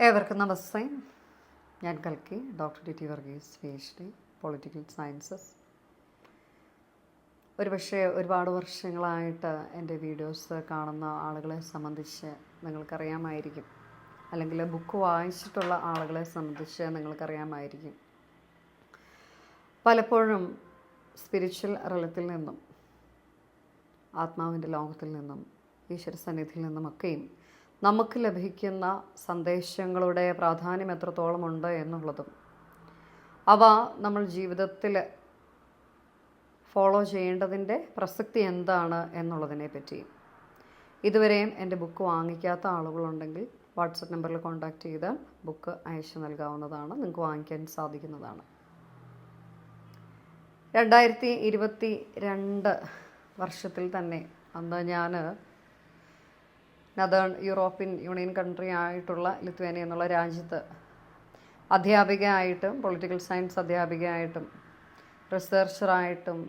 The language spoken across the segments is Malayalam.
ഏവർക്കും നമസ്തേ. ഞാൻ കൽക്കി, doctor T Varghese, PhD, political sciences. ഒരുപാട് വർഷങ്ങളായിട്ട് എൻ്റെ വീഡിയോസ് കാണുന്ന ആളുകളെ സംബന്ധിച്ച് നിങ്ങൾക്കറിയാമായിരിക്കും, അല്ലെങ്കിൽ ബുക്ക് വായിച്ചിട്ടുള്ള ആളുകളെ സംബന്ധിച്ച് നിങ്ങൾക്കറിയാമായിരിക്കും. പലപ്പോഴും സ്പിരിച്വൽ റലത്തിൽ നിന്നും, ആത്മാവിൻ്റെ ലോകത്തിൽ നിന്നും, ഈശ്വര സന്നിധിയിൽ നിന്നുമൊക്കെയും നമുക്ക് ലഭിക്കുന്ന സന്ദേശങ്ങളുടെ പ്രാധാന്യം എത്രത്തോളം ഉണ്ട് എന്നുള്ളതും അവ നമ്മൾ ജീവിതത്തിൽ ഫോളോ ചെയ്യേണ്ടതിൻ്റെ പ്രസക്തി എന്താണ് എന്നുള്ളതിനെ പറ്റിയും ഇതുവരെയും എൻ്റെ ബുക്ക് വാങ്ങിക്കാത്ത ആളുകളുണ്ടെങ്കിൽ വാട്സപ്പ് നമ്പറിൽ കോൺടാക്റ്റ് ചെയ്താൽ ബുക്ക് അയച്ചു നൽകാവുന്നതാണ്, നിങ്ങൾക്ക് വാങ്ങിക്കാൻ സാധിക്കുന്നതാണ്. 2022 വർഷത്തിൽ തന്നെ അന്ന് ഞാൻ നദേൺ യൂറോപ്യൻ യൂണിയൻ കൺട്രി ആയിട്ടുള്ള ലിത്വേനിയ എന്നുള്ള രാജ്യത്ത് അധ്യാപികയായിട്ടും പൊളിറ്റിക്കൽ സയൻസ് അധ്യാപികയായിട്ടും റിസർച്ചറായിട്ടും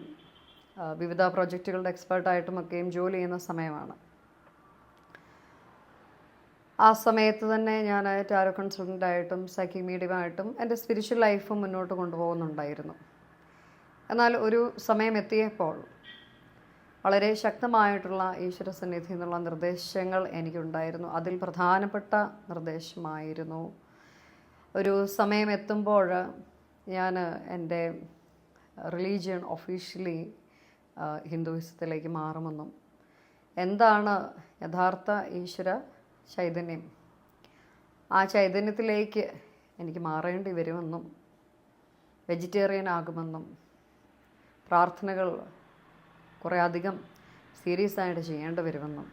വിവിധ പ്രൊജക്റ്റുകളുടെ എക്സ്പേർട്ടായിട്ടുമൊക്കെയും ജോലി ചെയ്യുന്ന സമയമാണ്. ആ സമയത്ത് തന്നെ ഞാൻ ടാരോ കൺസൾട്ടൻ്റായിട്ടും സൈക്കിക് മീഡിയമായിട്ടും എൻ്റെ സ്പിരിച്വൽ ലൈഫ് മുന്നോട്ട് കൊണ്ടുപോകുന്നുണ്ടായിരുന്നു. എന്നാൽ ഒരു സമയം എത്തിയപ്പോൾ വളരെ ശക്തമായിട്ടുള്ള ഈശ്വര സന്നിധിയിൽ നിന്നുള്ള നിർദ്ദേശങ്ങൾ എനിക്കുണ്ടായിരുന്നു. അതിൽ പ്രധാനപ്പെട്ട നിർദ്ദേശമായിരുന്നു, ഒരു സമയം എത്തുമ്പോൾ ഞാൻ എൻ്റെ റിലീജിയൻ ഒഫീഷ്യലി ഹിന്ദുയിസത്തിലേക്ക് മാറുമെന്നും, എന്താണ് യഥാർത്ഥ ഈശ്വര ചൈതന്യം, ആ ചൈതന്യത്തിലേക്ക് എനിക്ക് മാറേണ്ടി വരുമെന്നും, വെജിറ്റേറിയൻ ആകുമെന്നും, പ്രാർത്ഥനകൾ കുറേ അധികം സീരിയസ് ആയിട്ട് ചെയ്യേണ്ടി വരുമെന്നും,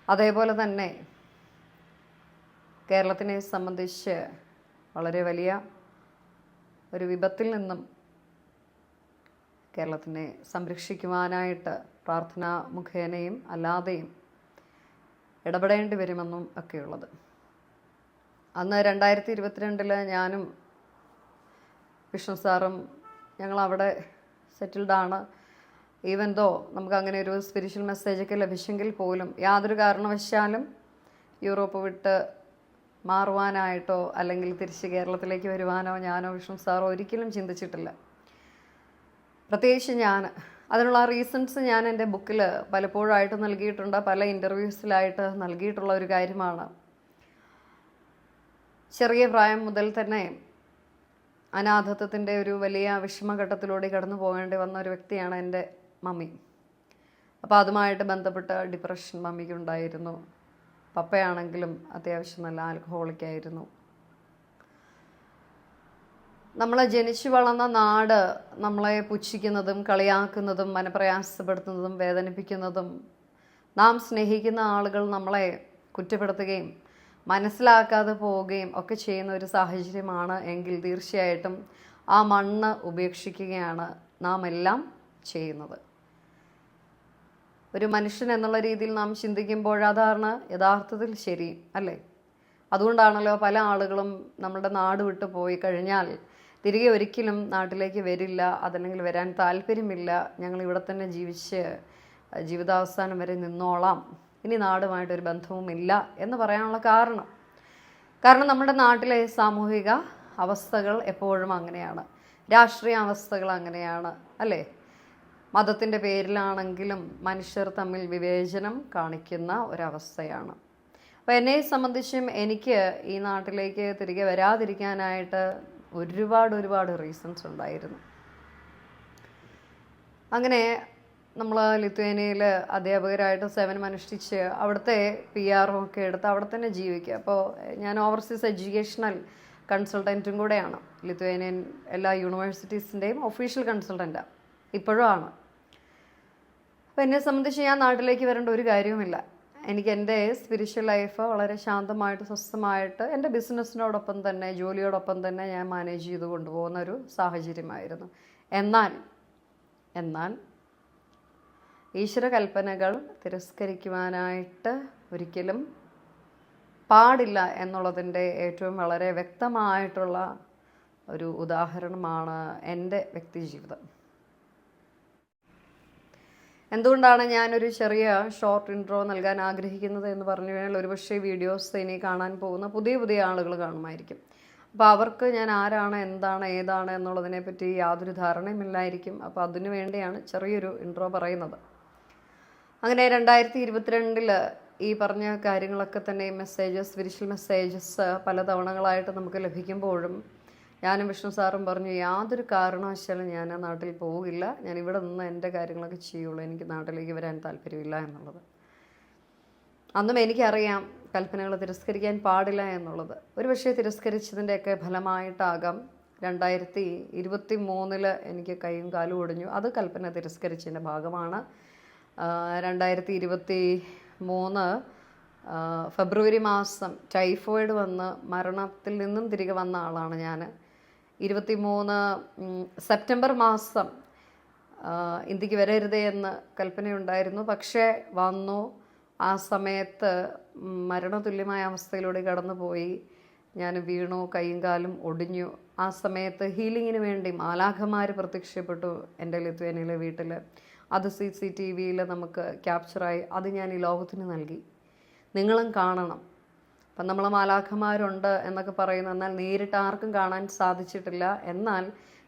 അതേപോലെ തന്നെ കേരളത്തിനെ സംബന്ധിച്ച് വളരെ വലിയ ഒരു വിപത്തിൽ നിന്നും കേരളത്തിനെ സംരക്ഷിക്കുവാനായിട്ട് പ്രാർത്ഥന മുഖേനയും അല്ലാതെയും ഇടപെടേണ്ടി വരുമെന്നും ഒക്കെയുള്ളത്. അന്ന് 2022 ഞാനും വിഷ്ണു സാറും ഞങ്ങളവിടെ സെറ്റിൽഡാണ്. ഈവൻ ദോ നമുക്ക് അങ്ങനെ ഒരു സ്പിരിച്വൽ മെസ്സേജൊക്കെ ലഭിച്ചെങ്കിൽ പോലും യാതൊരു കാരണവശാലും യൂറോപ്പ് വിട്ട് മാറുവാനായിട്ടോ അല്ലെങ്കിൽ തിരിച്ച് കേരളത്തിലേക്ക് വരുവാനോ ഞാനോ വിഷ്ണു സാറോ ഒരിക്കലും ചിന്തിച്ചിട്ടില്ല. പ്രത്യേകിച്ച് ഞാൻ അതിനുള്ള റീസൺസ് ഞാൻ എൻ്റെ ബുക്കിൽ പലപ്പോഴായിട്ട് നൽകിയിട്ടുണ്ട്, പല ഇൻ്റർവ്യൂസിലായിട്ട് നൽകിയിട്ടുള്ള ഒരു കാര്യമാണ്. ചെറിയ പ്രായം മുതൽ തന്നെ അനാഥത്വത്തിൻ്റെ ഒരു വലിയ വിഷമഘട്ടത്തിലൂടെ കടന്നു പോകേണ്ടി വന്ന ഒരു വ്യക്തിയാണ് എൻ്റെ മമ്മി. അപ്പോൾ അതുമായിട്ട് ബന്ധപ്പെട്ട ഡിപ്രഷൻ മമ്മിക്കുണ്ടായിരുന്നു. പപ്പയാണെങ്കിലും അത്യാവശ്യം നല്ല ആൽക്കഹോളിക്കായിരുന്നു. നമ്മളെ ജനിച്ചു വളർന്ന നാട് നമ്മളെ പുച്ഛിക്കുന്നതും കളിയാക്കുന്നതും മനപ്രയാസപ്പെടുത്തുന്നതും വേദനിപ്പിക്കുന്നതും, നാം സ്നേഹിക്കുന്ന ആളുകൾ നമ്മളെ കുറ്റപ്പെടുത്തുകയും മനസ്സിലാക്കാതെ പോവുകയും ഒക്കെ ചെയ്യുന്ന ഒരു സാഹചര്യമാണ് എങ്കിൽ തീർച്ചയായിട്ടും ആ മണ്ണ് ഉപേക്ഷിക്കുകയാണ് നാം എല്ലാം ചെയ്യുന്നത്. ഒരു മനുഷ്യൻ എന്നുള്ള രീതിയിൽ നാം ചിന്തിക്കുമ്പോൾ അതാണ് യഥാർത്ഥത്തിൽ ശരി, അല്ലേ? അതുകൊണ്ടാണല്ലോ പല ആളുകളും നമ്മുടെ നാട് വിട്ടു പോയി കഴിഞ്ഞാൽ തിരികെ ഒരിക്കലും നാട്ടിലേക്ക് വരില്ല, അതല്ലെങ്കിൽ വരാൻ താല്പര്യമില്ല, ഞങ്ങൾ ഇവിടെ തന്നെ ജീവിച്ച് ജീവിതാവസാനം വരെ നിന്നോളാം, ഇനി നാടുമായിട്ടൊരു ബന്ധവുമില്ല എന്ന് പറയാനുള്ള കാരണം നമ്മുടെ നാട്ടിലെ സാമൂഹിക അവസ്ഥകൾ എപ്പോഴും അങ്ങനെയാണ്, രാഷ്ട്രീയ അവസ്ഥകൾ അങ്ങനെയാണ്, അല്ലേ? മതത്തിൻ്റെ പേരിലാണെങ്കിലും മനുഷ്യർ തമ്മിൽ വിവേചനം കാണിക്കുന്ന ഒരവസ്ഥയാണ്. അപ്പോൾ എന്നെ സംബന്ധിച്ചും എനിക്ക് ഈ നാട്ടിലേക്ക് തിരികെ വരാതിരിക്കാനായിട്ട് ഒരുപാട് റീസൺസ് ഉണ്ടായിരുന്നു. അങ്ങനെ നമ്മൾ ലിത്വേനിയയിൽ അധ്യാപകരായിട്ട് സേവനം അനുഷ്ഠിച്ച് അവിടുത്തെ PR ഒക്കെ എടുത്ത് അവിടെ തന്നെ ജീവിക്കുക. അപ്പോൾ ഞാൻ ഓവർസീസ് എഡ്യൂക്കേഷണൽ കൺസൾട്ടൻറ്റും കൂടെയാണ്. ലിത്വേനിയൻ എല്ലാ യൂണിവേഴ്സിറ്റീസിൻ്റെയും ഒഫീഷ്യൽ കൺസൾട്ടൻറ്റാണ്, ഇപ്പോഴും ആണ്. അപ്പോൾ എന്നെ സംബന്ധിച്ച് ഞാൻ നാട്ടിലേക്ക് വരേണ്ട ഒരു കാര്യവുമില്ല. എനിക്ക് എൻ്റെ സ്പിരിച്വൽ ലൈഫ് വളരെ ശാന്തമായിട്ട് സ്വസ്ഥമായിട്ട് എൻ്റെ ബിസിനസ്സിനോടൊപ്പം തന്നെ ജോലിയോടൊപ്പം തന്നെ ഞാൻ മാനേജ് ചെയ്ത് കൊണ്ടുപോകുന്ന ഒരു സാഹചര്യമായിരുന്നു. എന്നാൽ ഈശ്വര കൽപ്പനകൾ തിരസ്കരിക്കുവാനായിട്ട് ഒരിക്കലും പാടില്ല എന്നുള്ളതിൻ്റെ ഏറ്റവും വളരെ വ്യക്തമായിട്ടുള്ള ഒരു ഉദാഹരണമാണ് എൻ്റെ വ്യക്തിജീവിതം. എന്തുകൊണ്ടാണ് ഞാനൊരു ചെറിയ ഷോർട്ട് ഇൻട്രോ നൽകാൻ ആഗ്രഹിക്കുന്നത് എന്ന് പറഞ്ഞു കഴിഞ്ഞാൽ ഒരുപക്ഷെ വീഡിയോസ് ഇനി കാണാൻ പോകുന്ന പുതിയ പുതിയ ആളുകൾ കാണുമായിരിക്കും. അപ്പോൾ അവർക്ക് ഞാൻ ആരാണ്, എന്താണ്, ഏതാണ് എന്നുള്ളതിനെപ്പറ്റി യാതൊരു ധാരണയുമില്ലായിരിക്കും. അപ്പോൾ അതിനു വേണ്ടിയാണ് ചെറിയൊരു ഇൻട്രോ പറയുന്നത്. അങ്ങനെ 2022 ഈ പറഞ്ഞ കാര്യങ്ങളൊക്കെ തന്നെ മെസ്സേജസ്, സ്പിരിച്വൽ മെസ്സേജസ് പല തവണകളായിട്ട് നമുക്ക് ലഭിക്കുമ്പോഴും ഞാനും വിഷ്ണു സാറും പറഞ്ഞു, യാതൊരു കാരണവശാലും ഞാൻ ആ നാട്ടിൽ പോകില്ല, ഞാൻ ഇവിടെ നിന്ന് എൻ്റെ കാര്യങ്ങളൊക്കെ ചെയ്യുള്ളൂ, എനിക്ക് നാട്ടിലേക്ക് വരാൻ താല്പര്യമില്ല എന്നുള്ളത്. അന്നും എനിക്കറിയാം കൽപ്പനകൾ തിരസ്കരിക്കാൻ പാടില്ല എന്നുള്ളത്. ഒരുപക്ഷെ തിരസ്കരിച്ചതിൻ്റെയൊക്കെ ഫലമായിട്ടാകാം 2023 എനിക്ക് കൈയും കാലും ഒടിഞ്ഞു. അത് കൽപ്പന തിരസ്കരിച്ചതിൻ്റെ ഭാഗമാണ്. 2023 ഫെബ്രുവരി മാസം ടൈഫോയിഡ് വന്ന് മരണത്തിൽ നിന്നും തിരികെ വന്ന ആളാണ് ഞാൻ. 23 സെപ്റ്റംബർ മാസം ഇന്ത്യക്ക് വരരുതേ എന്ന് കൽപ്പനയുണ്ടായിരുന്നു. പക്ഷേ വന്നു. ആ സമയത്ത് മരണതുല്യമായ അവസ്ഥയിലൂടെ കടന്നുപോയി. ഞാൻ വീണു, കൈയും കാലും ഒടിഞ്ഞു. ആ സമയത്ത് ഹീലിങ്ങിന് വേണ്ടി മാലാഖമാർ പ്രത്യക്ഷപ്പെട്ടു എൻ്റെ ലിത്വേനിയയിലെ വീട്ടിൽ. അത് CCTVയിൽ നമുക്ക് ക്യാപ്ചറായി. അത് ഞാൻ ഈ ലോകത്തിന് നൽകി. നിങ്ങളും കാണണം. അപ്പം നമ്മൾ മാലാഖമാരുണ്ട് എന്നൊക്കെ പറയുന്നു, എന്നാൽ നേരിട്ട് ആർക്കും കാണാൻ സാധിച്ചിട്ടില്ല. എന്നാൽ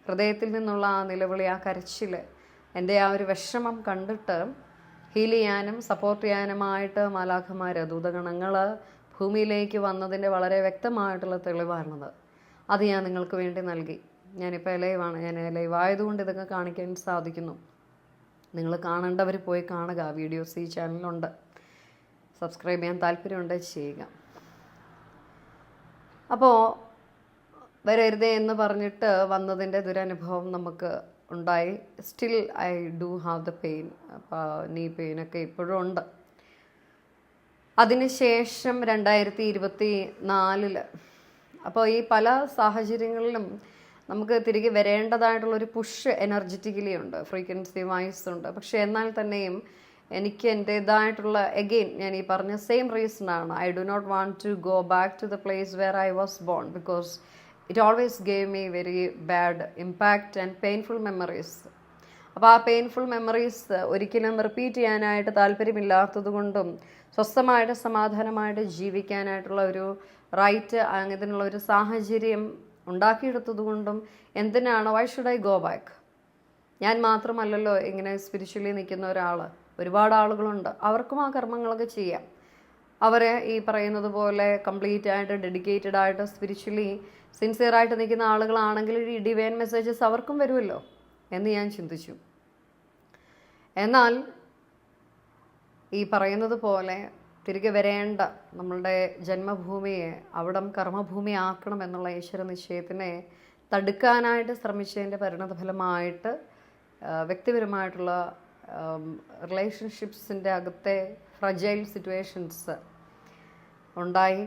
ഹൃദയത്തിൽ നിന്നുള്ള ആ നിലവിളി, ആ കരച്ചിൽ, എൻ്റെ ആ ഒരു വിഷമം കണ്ടിട്ട് ഹീൽ ചെയ്യാനും സപ്പോർട്ട് ചെയ്യാനുമായിട്ട് മാലാഖമാർ, ദൂതഗണങ്ങൾ ഭൂമിയിലേക്ക് വന്നതിൻ്റെ വളരെ വ്യക്തമായിട്ടുള്ള തെളിവാണത്. അത് ഞാൻ നിങ്ങൾക്ക് വേണ്ടി നൽകി. ഞാനിപ്പോൾ ലൈവാണ്. ഞാൻ ലൈവായതുകൊണ്ട് ഇതൊക്കെ കാണിക്കാൻ സാധിക്കുന്നു. നിങ്ങൾ കാണേണ്ടവർ പോയി കാണുക. വീഡിയോസ് ഈ ചാനലിലുണ്ട്. സബ്സ്ക്രൈബ് ചെയ്യാൻ താല്പര്യമുണ്ടെങ്കിൽ ചെയ്യുക. അപ്പോൾ വരരുതേ എന്ന് പറഞ്ഞിട്ട് വന്നതിൻ്റെ ദുരനുഭവം നമുക്ക് ഉണ്ടായി. Still I do have the pain. അപ്പോൾ നീ പെയിനൊക്കെ ഇപ്പോഴും ഉണ്ട്. അതിനുശേഷം 2024 അപ്പോൾ ഈ പല സാഹചര്യങ്ങളിലും നമുക്ക് തിരികെ വരേണ്ടതായിട്ടുള്ളൊരു പുഷ് എനർജറ്റിക്കലി ഉണ്ട്, ഫ്രീക്വൻസി വൈസ് ഉണ്ട്. പക്ഷേ എന്നാൽ തന്നെയും എനിക്ക് എൻ്റേതായിട്ടുള്ള എഗെയിൻ ഞാൻ ഈ പറഞ്ഞ സെയിം റീസണാണ്. I do not want to go back to the place where I was born because it always gave me very bad impact and painful memories. അപ്പോൾ ആ പെയിൻഫുൾ മെമ്മറീസ് ഒരിക്കലും റിപ്പീറ്റ് ചെയ്യാനായിട്ട് താല്പര്യമില്ലാത്തത് കൊണ്ടും സ്വസ്ഥമായിട്ട് സമാധാനമായിട്ട് ജീവിക്കാനായിട്ടുള്ള ഒരു റൈറ്റ്, അങ്ങനെയുള്ള ഒരു സാഹചര്യം ഉണ്ടാക്കിയെടുത്തത് കൊണ്ടും എന്തിനാണ്, why should I go back? ഞാൻ മാത്രമല്ലല്ലോ ഇങ്ങനെ സ്പിരിച്വലി നിൽക്കുന്ന ഒരാൾ. ഒരുപാട് ആളുകളുണ്ട്. അവർക്കും ആ കർമ്മങ്ങളൊക്കെ ചെയ്യാം. അവരെ ഈ പറയുന്നത് പോലെ കംപ്ലീറ്റ് ആയിട്ട് ഡെഡിക്കേറ്റഡ് ആയിട്ട് സ്പിരിച്വലി സിൻസിയറായിട്ട് നിൽക്കുന്ന ആളുകളാണെങ്കിൽ ഈ ഡിവൈൻ മെസ്സേജസ് അവർക്കും വരുമല്ലോ എന്ന് ഞാൻ ചിന്തിച്ചു. എന്നാൽ ഈ പറയുന്നത് പോലെ തിരികെ വരേണ്ട നമ്മളുടെ ജന്മഭൂമിയെ അവിടം കർമ്മഭൂമി ആക്കണം എന്നുള്ള ഈശ്വര നിശ്ചയത്തിനെ തടുക്കാനായിട്ട് ശ്രമിച്ചതിൻ്റെ പരിണതഫലമായിട്ട് വ്യക്തിപരമായിട്ടുള്ള റിലേഷൻഷിപ്സിൻ്റെ അകത്തെ ഫ്രജൈൽ സിറ്റുവേഷൻസ് ഉണ്ടായി.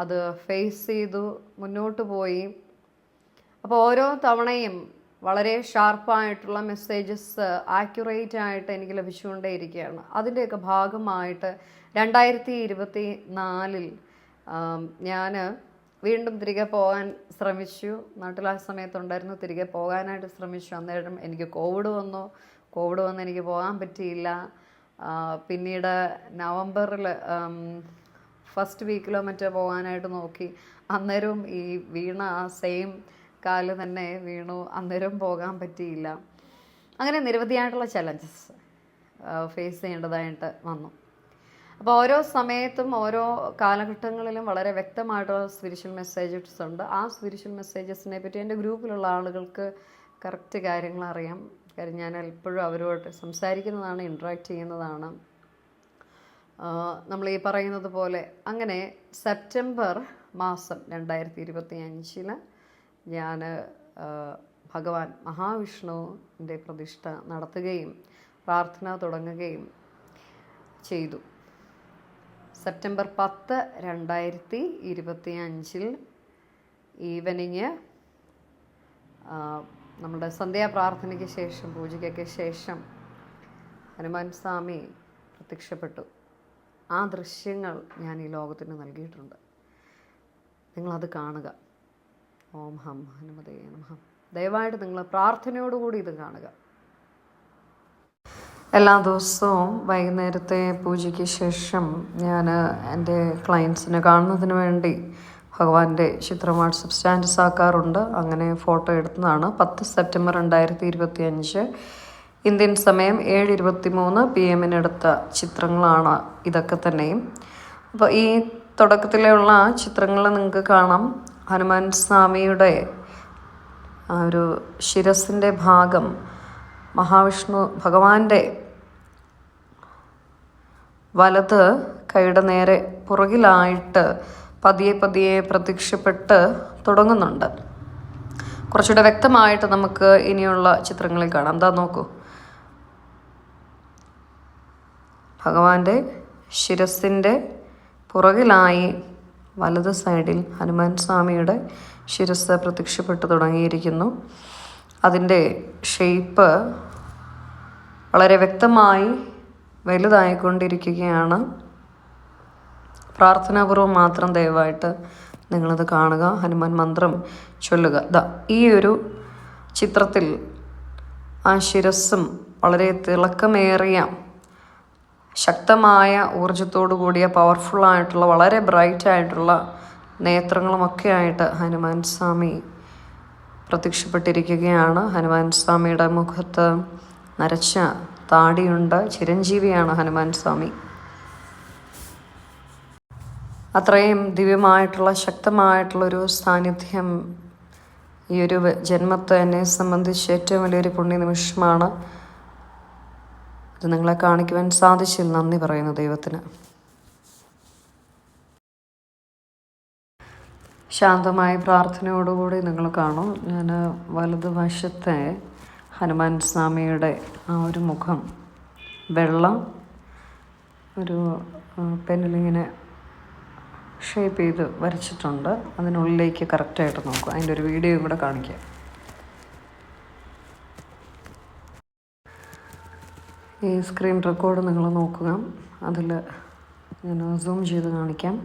അത് ഫേസ് ചെയ്തു, മുന്നോട്ട് പോയി. അപ്പോൾ ഓരോ തവണയും വളരെ ഷാർപ്പായിട്ടുള്ള മെസ്സേജസ് ആക്യുറേറ്റ് ആയിട്ട് എനിക്ക് ലഭിച്ചുകൊണ്ടേയിരിക്കുകയാണ്. അതിൻ്റെയൊക്കെ ഭാഗമായിട്ട് 2024 ഞാൻ വീണ്ടും തിരികെ പോകാൻ ശ്രമിച്ചു. നാട്ടിൽ ആ സമയത്തുണ്ടായിരുന്നു. തിരികെ പോകാനായിട്ട് ശ്രമിച്ചു. അന്നേരം എനിക്ക് കോവിഡ് വന്നു എനിക്ക് പോകാൻ പറ്റിയില്ല. പിന്നീട് നവംബറിൽ ഫസ്റ്റ് വീക്കിലോ മറ്റോ പോകാനായിട്ട് നോക്കി. അന്നേരവും ഈ വീണ ആ സെയിം കാല് തന്നെ വീണു. അന്നേരം പോകാൻ പറ്റിയില്ല. അങ്ങനെ നിരവധിയായിട്ടുള്ള ചലഞ്ചസ് ഫേസ് ചെയ്യേണ്ടതായിട്ട് വന്നു. അപ്പോൾ ഓരോ സമയത്തും ഓരോ കാലഘട്ടങ്ങളിലും വളരെ വ്യക്തമായിട്ടുള്ള സ്പിരിച്വൽ മെസ്സേജസ് ഉണ്ട്. ആ സ്പിരിച്വൽ മെസ്സേജസിനെ പറ്റി എൻ്റെ ഗ്രൂപ്പിലുള്ള ആളുകൾക്ക് കറക്റ്റ് കാര്യങ്ങൾ അറിയാം. കാര്യം ഞാൻ എപ്പോഴും അവരോട് സംസാരിക്കുന്നതാണ്, ഇൻട്രാക്ട് ചെയ്യുന്നതാണ്. നമ്മൾ ഈ പറയുന്നത് പോലെ അങ്ങനെ സെപ്റ്റംബർ മാസം 2025 ഞാൻ ഭഗവാൻ മഹാവിഷ്ണുവിൻ്റെ പ്രതിഷ്ഠ നടത്തുകയും പ്രാർത്ഥന തുടങ്ങുകയും ചെയ്തു. സെപ്റ്റംബർ 10, 2025 ഈവനിങ് നമ്മുടെ സന്ധ്യാപ്രാർത്ഥനയ്ക്ക് ശേഷം, പൂജയ്ക്കൊക്കെ ശേഷം ഹനുമാൻ സ്വാമി പ്രത്യക്ഷപ്പെട്ടു. ആ ദൃശ്യങ്ങൾ ഞാൻ ഈ ലോകത്തിന് നൽകിയിട്ടുണ്ട്. നിങ്ങളത് കാണുക. ഓം ഹം ഹനുമതേ നമഃ. ദയവായിട്ട് നിങ്ങൾ പ്രാർത്ഥനയോടുകൂടി ഇത് കാണുക. എല്ലാ ദിവസവും വൈകുന്നേരത്തെ പൂജയ്ക്ക് ശേഷം ഞാൻ എൻ്റെ ക്ലയൻസിനെ കാണുന്നതിന് വേണ്ടി ഭഗവാന്റെ ചിത്രം വാട്സപ്പ് സ്റ്റാറ്റസ് ആക്കാറുണ്ട്. അങ്ങനെ ഫോട്ടോ എടുത്തതാണ്. 10 സെപ്റ്റംബർ 2025 ഇന്ത്യൻ സമയം 7:23 PM എടുത്ത ചിത്രങ്ങളാണ് ഇതൊക്കെ തന്നെയും. അപ്പോൾ ഈ തുടക്കത്തിലുള്ള ചിത്രങ്ങൾ നിങ്ങൾക്ക് കാണാം. ഹനുമാൻ സ്വാമിയുടെ ഒരു ശിരസിൻ്റെ ഭാഗം മഹാവിഷ്ണു ഭഗവാന്റെ വലത് കൈയുടെ നേരെ പുറകിലായിട്ട് പതിയെ പതിയെ പ്രത്യക്ഷപ്പെട്ട് തുടങ്ങുന്നുണ്ട്. കുറച്ചുകൂടെ വ്യക്തമായിട്ട് നമുക്ക് ഇനിയുള്ള ചിത്രങ്ങളിൽ കാണാം. എന്താ നോക്കൂ, ഭഗവാന്റെ ശിരസിൻ്റെ പുറകിലായി വലത് സൈഡിൽ ഹനുമാൻ സ്വാമിയുടെ ശിരസ് പ്രത്യക്ഷപ്പെട്ട് തുടങ്ങിയിരിക്കുന്നു. അതിൻ്റെ ഷേപ്പ് വളരെ വ്യക്തമായി വലുതായിക്കൊണ്ടിരിക്കുകയാണ്. പ്രാർത്ഥനാപൂർവം മാത്രം ദയവായിട്ട് നിങ്ങളത് കാണുക, ഹനുമാൻ മന്ത്രം ചൊല്ലുക. ഈ ഒരു ചിത്രത്തിൽ ആ ശിരസ്സും വളരെ തിളക്കമേറിയ ശക്തമായ ഊർജത്തോടു കൂടിയ പവർഫുള്ളായിട്ടുള്ള വളരെ ബ്രൈറ്റായിട്ടുള്ള നേത്രങ്ങളുമൊക്കെ ആയിട്ട് ഹനുമാൻ സ്വാമി പ്രത്യക്ഷപ്പെട്ടിരിക്കുകയാണ്. ഹനുമാൻ സ്വാമിയുടെ മുഖത്ത് നരച്ച താടിയുണ്ട്. ചിരഞ്ജീവിയാണ് ഹനുമാൻ സ്വാമി. അത്രയും ദിവ്യമായിട്ടുള്ള ശക്തമായിട്ടുള്ളൊരു സാന്നിധ്യം ഈ ഒരു ജന്മത്തെ എന്നെ സംബന്ധിച്ച് ഏറ്റവും വലിയൊരു പുണ്യനിമിഷമാണ്. അത് നിങ്ങളെ കാണിക്കുവാൻ സാധിച്ചില്ല. നന്ദി പറയുന്നു ദൈവത്തിന്. ശാന്തമായ പ്രാർത്ഥനയോടുകൂടി നിങ്ങൾ കാണും. ഞാൻ വലതുവശത്തെ ഹനുമാൻ സ്വാമിയുടെ ആ ഒരു മുഖം വെള്ള ഒരു പെന്നിലിങ്ങനെ ഷേപ്പ് ചെയ്ത് വരച്ചിട്ടുണ്ട്. അതിനുള്ളിലേക്ക് കറക്റ്റായിട്ട് നോക്കുക. അതിൻ്റെ ഒരു വീഡിയോ കൂടെ കാണിക്കാം. ഈ സ്ക്രീൻ റെക്കോർഡ് നിങ്ങൾ നോക്കുക. അതിൽ ഞാൻ സൂം ചെയ്ത് കാണിക്കാം.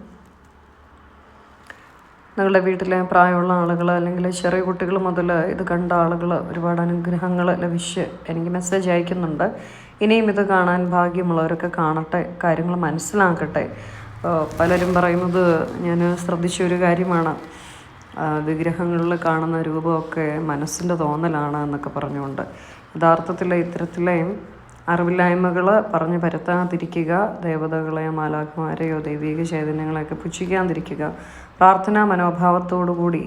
നിങ്ങളുടെ വീട്ടിലെ പ്രായമുള്ള ആളുകൾ അല്ലെങ്കിൽ ചെറിയ കുട്ടികൾ മുതൽ ഇത് കണ്ട ആളുകൾ ഒരുപാട് അനുഗ്രഹങ്ങൾ ലഭിച്ച് എനിക്ക് മെസ്സേജ് അയക്കുന്നുണ്ട്. ഇനിയും ഇത് കാണാൻ ഭാഗ്യമുള്ളവരൊക്കെ കാണട്ടെ, കാര്യങ്ങൾ മനസ്സിലാക്കട്ടെ. പലരും പറയുന്നത് ഞാൻ ശ്രദ്ധിച്ചൊരു കാര്യമാണ്, വിഗ്രഹങ്ങളിൽ കാണുന്ന രൂപമൊക്കെ മനസ്സിൻ്റെ തോന്നലാണ് എന്നൊക്കെ പറഞ്ഞുകൊണ്ട്. യഥാർത്ഥത്തിൽ ഇത്തരത്തിലെ അറിവില്ലായ്മകൾ പറഞ്ഞു പരത്താതിരിക്കുക, ദേവതകളെയോ മാലാഖമാരെയോ ദൈവിക ചൈതന്യങ്ങളെയൊക്കെ പുച്ഛിക്കാതിരിക്കുക. പ്രാർത്ഥനാ മനോഭാവത്തോടുകൂടി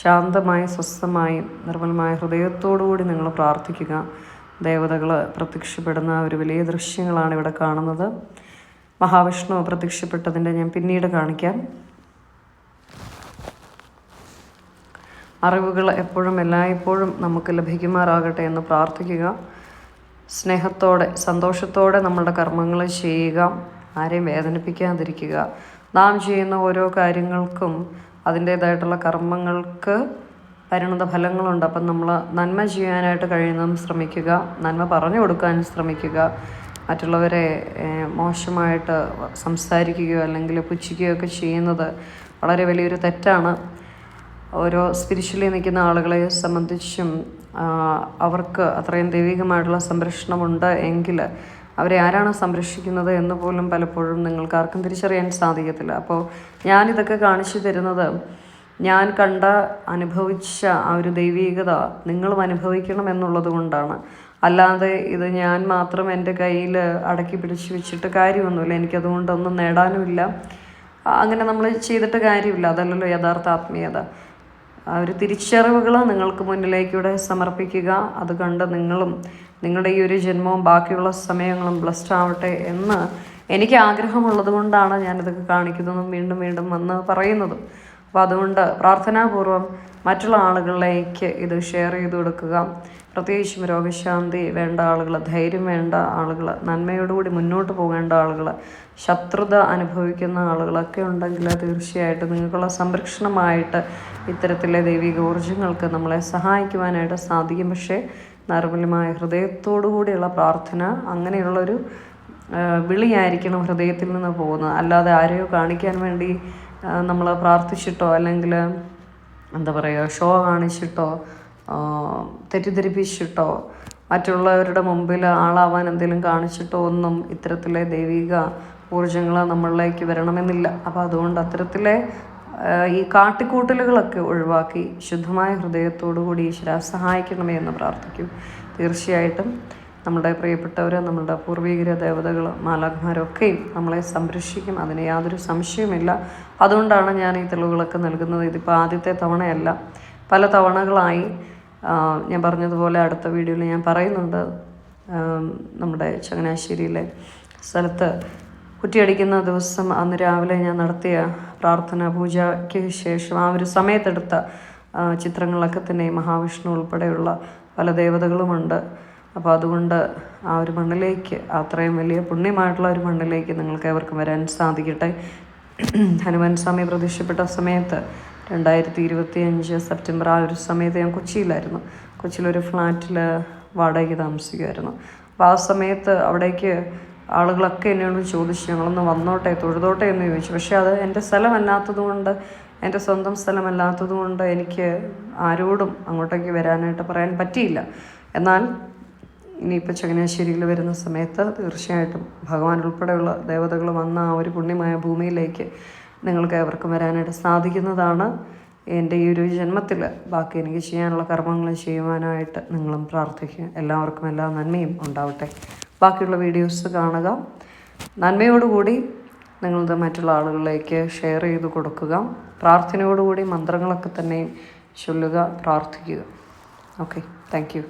ശാന്തമായി സ്വസ്ഥമായും നിർമ്മലമായ ഹൃദയത്തോടുകൂടി നിങ്ങൾ പ്രാർത്ഥിക്കുക. ദേവതകൾ പ്രത്യക്ഷപ്പെടുന്ന ഒരു വലിയ ദൃശ്യങ്ങളാണ് ഇവിടെ കാണുന്നത്. മഹാവിഷ്ണു പ്രത്യക്ഷപ്പെട്ടതിൻ്റെ ഞാൻ പിന്നീട് കാണിക്കാം. അറിവുകൾ എപ്പോഴും എല്ലായ്പ്പോഴും നമുക്ക് ലഭിക്കുമാറാകട്ടെ എന്ന് പ്രാർത്ഥിക്കുക. സ്നേഹത്തോടെ സന്തോഷത്തോടെ നമ്മളുടെ കർമ്മങ്ങൾ ചെയ്യുക. ആരെയും വേദനിപ്പിക്കാതിരിക്കുക. നാം ചെയ്യുന്ന ഓരോ കാര്യങ്ങൾക്കും അതിൻ്റേതായിട്ടുള്ള കർമ്മങ്ങൾക്ക് പരിണത ഫലങ്ങളുണ്ട്. അപ്പം നമ്മൾ നന്മ ചെയ്യാനായിട്ട് കഴിയുന്നതും ശ്രമിക്കുക, നന്മ പറഞ്ഞു കൊടുക്കാനും ശ്രമിക്കുക. മറ്റുള്ളവരെ മോശമായിട്ട് സംസാരിക്കുകയോ അല്ലെങ്കിൽ പുച്ഛിക്കുകയോ ഒക്കെ ചെയ്യുന്നത് വളരെ വലിയൊരു തെറ്റാണ്. ഓരോ സ്പിരിച്വലി നിൽക്കുന്ന ആളുകളെ സംബന്ധിച്ചും അവർക്ക് അത്രയും ദൈവികമായിട്ടുള്ള സംരക്ഷണമുണ്ട് എങ്കിൽ അവരെ ആരാണ് സംരക്ഷിക്കുന്നത് എന്ന് പോലും പലപ്പോഴും നിങ്ങൾക്ക് ആർക്കും തിരിച്ചറിയാൻ സാധിക്കത്തില്ല. അപ്പോൾ ഞാനിതൊക്കെ കാണിച്ചു തരുന്നത് ഞാൻ കണ്ട അനുഭവിച്ച ആ ഒരു ദൈവീകത നിങ്ങളും അനുഭവിക്കണം എന്നുള്ളത് കൊണ്ടാണ്. അല്ലാതെ ഇത് ഞാൻ മാത്രം എൻ്റെ കയ്യിൽ അടക്കി പിടിച്ച് വെച്ചിട്ട് കാര്യമൊന്നുമില്ല. എനിക്കതുകൊണ്ടൊന്നും നേടാനുമില്ല. അങ്ങനെ നമ്മൾ ചെയ്തിട്ട് കാര്യമില്ല. അതല്ലല്ലോ യഥാർത്ഥ ആത്മീയത. ആ ഒരു തിരിച്ചറിവുകൾ നിങ്ങൾക്ക് മുന്നിലേക്കൂടെ സമർപ്പിക്കുക. അത് കണ്ട് നിങ്ങളും നിങ്ങളുടെ ഈ ഒരു ജന്മവും ബാക്കിയുള്ള സമയങ്ങളും ബ്ലെസ്ഡ് ആവട്ടെ എന്ന് എനിക്ക് ആഗ്രഹമുള്ളത് കൊണ്ടാണ് ഞാനിതൊക്കെ കാണിക്കുന്നതും വീണ്ടും വീണ്ടും വന്ന് പറയുന്നതും. അപ്പോൾ അതുകൊണ്ട് പ്രാർത്ഥനാപൂർവം മറ്റുള്ള ആളുകളിലേക്ക് ഇത് ഷെയർ ചെയ്ത് കൊടുക്കുക. പ്രത്യേകിച്ചും രോഗശാന്തി വേണ്ട ആളുകൾ, ധൈര്യം വേണ്ട ആളുകൾ, നന്മയോടുകൂടി മുന്നോട്ട് പോകേണ്ട ആളുകൾ, ശത്രുത അനുഭവിക്കുന്ന ആളുകളൊക്കെ ഉണ്ടെങ്കിൽ തീർച്ചയായിട്ടും നിങ്ങൾക്കുള്ള സംരക്ഷണമായിട്ട് ഇത്തരത്തിലെ ദൈവിക ഊർജ്ജങ്ങൾക്ക് നമ്മളെ സഹായിക്കുവാനായിട്ട് സാധിക്കും. പക്ഷേ നിർമ്മലമായ ഹൃദയത്തോടു കൂടിയുള്ള പ്രാർത്ഥന, അങ്ങനെയുള്ളൊരു വിളിയായിരിക്കണം ഹൃദയത്തിൽ നിന്ന് പോകുന്നത്. അല്ലാതെ ആരെയോ കാണിക്കാൻ വേണ്ടി നമ്മൾ പ്രാർത്ഥിച്ചിട്ടോ അല്ലെങ്കിൽ എന്താ പറയുക ഷോ കാണിച്ചിട്ടോ തെറ്റിദ്ധരിപ്പിച്ചിട്ടോ മറ്റുള്ളവരുടെ മുമ്പിൽ ആളാവാൻ എന്തെങ്കിലും കാണിച്ചിട്ടോ ഒന്നും ഇത്തരത്തിലെ ദൈവിക ഊർജ്ജങ്ങൾ നമ്മളിലേക്ക് വരണമെന്നില്ല. അപ്പോൾ അതുകൊണ്ട് അത്തരത്തിലെ ഈ കാട്ടിക്കൂട്ടലുകളൊക്കെ ഒഴിവാക്കി ശുദ്ധമായ ഹൃദയത്തോടു കൂടി ഈശ്വര സഹായിക്കണമേ എന്ന് പ്രാർത്ഥിക്കും. തീർച്ചയായിട്ടും നമ്മുടെ പ്രിയപ്പെട്ടവർ, നമ്മുടെ പൂർവികര ദേവതകൾ, മാലാഖമാരൊക്കെയും നമ്മളെ സംരക്ഷിക്കും, അതിന് യാതൊരു സംശയവുമില്ല. അതുകൊണ്ടാണ് ഞാൻ ഈ തെളിവുകളൊക്കെ നൽകുന്നത്. ഇതിപ്പോൾ ആദ്യത്തെ തവണയല്ല, പല തവണകളായി. ഞാൻ പറഞ്ഞതുപോലെ അടുത്ത വീഡിയോയിൽ ഞാൻ പറയുന്നുണ്ട്. നമ്മുടെ ചങ്ങനാശ്ശേരിയിലെ സ്ഥലത്ത് കുറ്റിയടിക്കുന്ന ദിവസം അന്ന് രാവിലെ ഞാൻ നടത്തിയ പ്രാർത്ഥന പൂജയ്ക്ക് ശേഷം ആ ഒരു സമയത്തെടുത്ത ചിത്രങ്ങളൊക്കെ തന്നെ മഹാവിഷ്ണു ഉൾപ്പെടെയുള്ള പല ദേവതകളുമുണ്ട്. അപ്പോൾ അതുകൊണ്ട് ആ ഒരു മണ്ണിലേക്ക്, അത്രയും വലിയ പുണ്യമായിട്ടുള്ള ഒരു മണ്ണിലേക്ക് നിങ്ങൾക്ക് ഏവർക്കും വരാൻ സാധിക്കട്ടെ. ഹനുമാൻ സ്വാമി പ്രത്യക്ഷപ്പെട്ട സമയത്ത് 2025 സെപ്റ്റംബർ ആ ഒരു സമയത്ത് ഞാൻ കൊച്ചിയിലായിരുന്നു. കൊച്ചിയിലൊരു ഫ്ലാറ്റിൽ വാടകയ്ക്ക് താമസിക്കുമായിരുന്നു. അപ്പോൾ ആ സമയത്ത് അവിടേക്ക് ആളുകളൊക്കെ എന്നോട് ചോദിച്ചു, ഞങ്ങളൊന്ന് വന്നോട്ടെ, തൊഴുതോട്ടെ എന്ന് ചോദിച്ചു. പക്ഷേ അത് എൻ്റെ സ്ഥലമല്ലാത്തതുകൊണ്ട്, എൻ്റെ സ്വന്തം സ്ഥലമല്ലാത്തതുകൊണ്ട് എനിക്ക് ആരോടും അങ്ങോട്ടേക്ക് വരാനായിട്ട് പറയാൻ പറ്റിയില്ല. എന്നാൽ ഇനിയിപ്പോൾ ചങ്ങനാശ്ശേരിയിൽ വരുന്ന സമയത്ത് തീർച്ചയായിട്ടും ഭഗവാൻ ഉൾപ്പെടെയുള്ള ദേവതകൾ വന്ന ആ ഒരു പുണ്യമായ ഭൂമിയിലേക്ക് നിങ്ങൾക്ക് ഏവർക്കും വരാനായിട്ട് സാധിക്കുന്നതാണ്. എൻ്റെ ഈ ഒരു ജന്മത്തിൽ ബാക്കി എനിക്ക് ചെയ്യാനുള്ള കർമ്മങ്ങൾ ചെയ്യുവാനായിട്ട് നിങ്ങളും പ്രാർത്ഥിക്കുക. എല്ലാവർക്കും എല്ലാ നന്മയും ഉണ്ടാവട്ടെ. ബാക്കിയുള്ള വീഡിയോസ് കാണുക. നന്മയോടുകൂടി നിങ്ങളത് മറ്റുള്ള ആളുകളിലേക്ക് ഷെയർ ചെയ്ത് കൊടുക്കുക. പ്രാർത്ഥനയോടുകൂടി മന്ത്രങ്ങളൊക്കെ തന്നെയും ചൊല്ലുക, പ്രാർത്ഥിക്കുക. Okay, thank you.